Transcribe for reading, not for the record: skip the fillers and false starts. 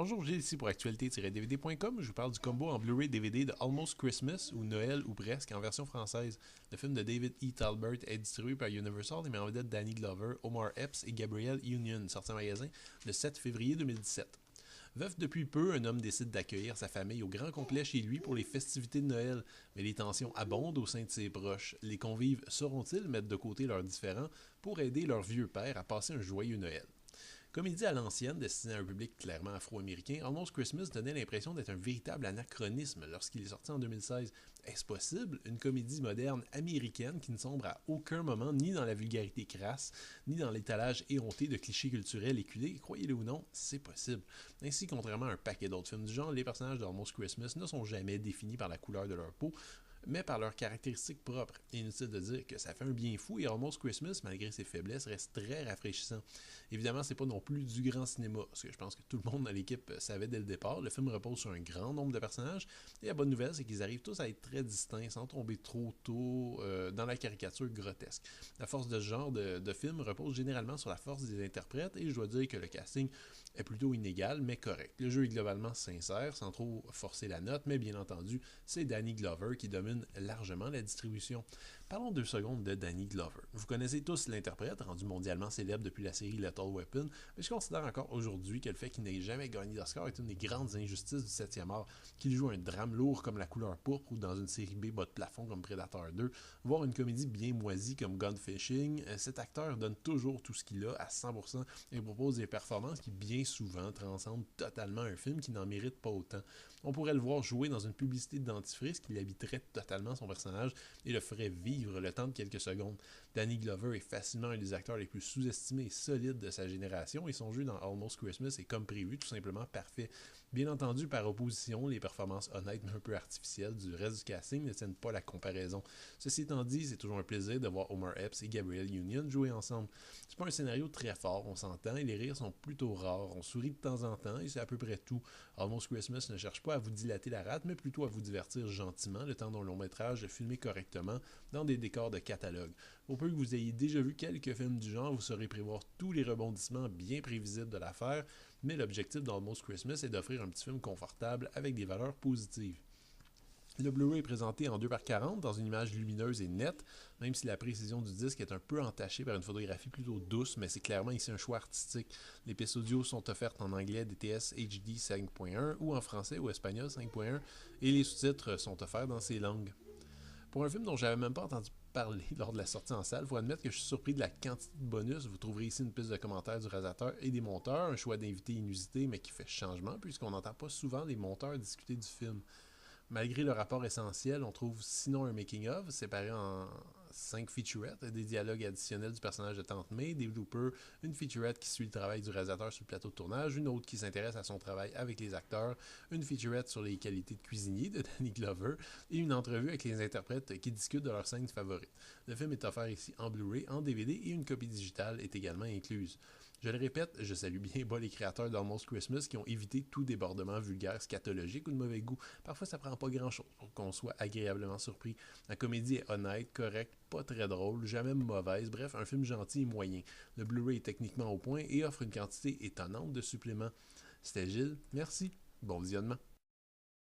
Bonjour, Gilles ici pour actualité-dvd.com. Je vous parle du combo en Blu-ray DVD de Almost Christmas ou Noël ou presque en version française. Le film de David E. Talbert est distribué par Universal et met en vedette Danny Glover, Omar Epps et Gabrielle Union, sorti en magasin le 7 février 2017. Veuf depuis peu, un homme décide d'accueillir sa famille au grand complet chez lui pour les festivités de Noël, mais les tensions abondent au sein de ses proches. Les convives sauront-ils mettre de côté leurs différends pour aider leur vieux père à passer un joyeux Noël? Comédie à l'ancienne, destinée à un public clairement afro-américain, Almost Christmas donnait l'impression d'être un véritable anachronisme lorsqu'il est sorti en 2016. Est-ce possible? Une comédie moderne américaine qui ne sombre à aucun moment ni dans la vulgarité crasse, ni dans l'étalage éhonté de clichés culturels éculés, croyez-le ou non, c'est possible. Ainsi, contrairement à un paquet d'autres films du genre, les personnages d'Almost Christmas ne sont jamais définis par la couleur de leur peau, mais par leurs caractéristiques propres. Inutile de dire que ça fait un bien fou et Almost Christmas, malgré ses faiblesses, reste très rafraîchissant. Évidemment, c'est pas non plus du grand cinéma, ce que je pense que tout le monde dans l'équipe savait dès le départ. Le film repose sur un grand nombre de personnages, et la bonne nouvelle, c'est qu'ils arrivent tous à être très distincts, sans tomber trop tôt dans la caricature grotesque. La force de ce genre de film repose généralement sur la force des interprètes, et je dois dire que le casting est plutôt inégal, mais correct. Le jeu est globalement sincère, sans trop forcer la note, mais bien entendu, c'est Danny Glover qui domine largement la distribution. Parlons 2 secondes de Danny Glover. Vous connaissez tous l'interprète, rendu mondialement célèbre depuis la série Lethal Weapon, mais je considère encore aujourd'hui que le fait qu'il n'ait jamais gagné d'Oscar est une des grandes injustices du 7e art, qu'il joue un drame lourd comme La couleur pourpre ou dans une série B bas de plafond comme Predator 2, voire une comédie bien moisie comme Gunfishing, cet acteur donne toujours tout ce qu'il a à 100% et propose des performances qui bien souvent transcendent totalement un film qui n'en mérite pas autant. On pourrait le voir jouer dans une publicité de dentifrice qui habiterait totalement son personnage et le ferait vivre le temps de quelques secondes. Danny Glover est facilement un des acteurs les plus sous-estimés et solides de sa génération et son jeu dans Almost Christmas est comme prévu, tout simplement parfait. Bien entendu, par opposition, les performances honnêtes mais un peu artificielles du reste du casting ne tiennent pas la comparaison. Ceci étant dit, c'est toujours un plaisir de voir Omar Epps et Gabrielle Union jouer ensemble. C'est pas un scénario très fort, on s'entend, et les rires sont plutôt rares. On sourit de temps en temps et c'est à peu près tout. Almost Christmas ne cherche pas à vous dilater la rate, mais plutôt à vous divertir gentiment, le temps d'un long métrage filmé correctement dans des décors de catalogue. Pour peu que vous ayez déjà vu quelques films du genre, vous saurez prévoir tous les rebondissements bien prévisibles de l'affaire, mais l'objectif d'Almost Christmas est d'offrir un petit film confortable avec des valeurs positives. Le Blu-ray est présenté en 2:40 dans une image lumineuse et nette, même si la précision du disque est un peu entachée par une photographie plutôt douce, mais c'est clairement ici un choix artistique. Les pistes audio sont offertes en anglais DTS HD 5.1 ou en français ou espagnol 5.1 et les sous-titres sont offerts dans ces langues. Pour un film dont j'avais même pas entendu parler lors de la sortie en salle, il faut admettre que je suis surpris de la quantité de bonus. Vous trouverez ici une piste de commentaires du réalisateur et des monteurs, un choix d'invités inusité mais qui fait changement puisqu'on n'entend pas souvent les monteurs discuter du film. Malgré le rapport essentiel, on trouve sinon un making-of séparé en 5 featurettes, des dialogues additionnels du personnage de Tante May, des bloopers, une featurette qui suit le travail du réalisateur sur le plateau de tournage, une autre qui s'intéresse à son travail avec les acteurs, une featurette sur les qualités de cuisinier de Danny Glover et une entrevue avec les interprètes qui discutent de leurs scènes favorites. Le film est offert ici en Blu-ray, en DVD et une copie digitale est également incluse. Je le répète, je salue bien bas les créateurs d'Almost Christmas qui ont évité tout débordement vulgaire, scatologique ou de mauvais goût. Parfois, ça prend pas grand-chose pour qu'on soit agréablement surpris. La comédie est honnête, correcte, pas très drôle, jamais mauvaise, bref, un film gentil et moyen. Le Blu-ray est techniquement au point et offre une quantité étonnante de suppléments. C'était Gilles, merci, bon visionnement.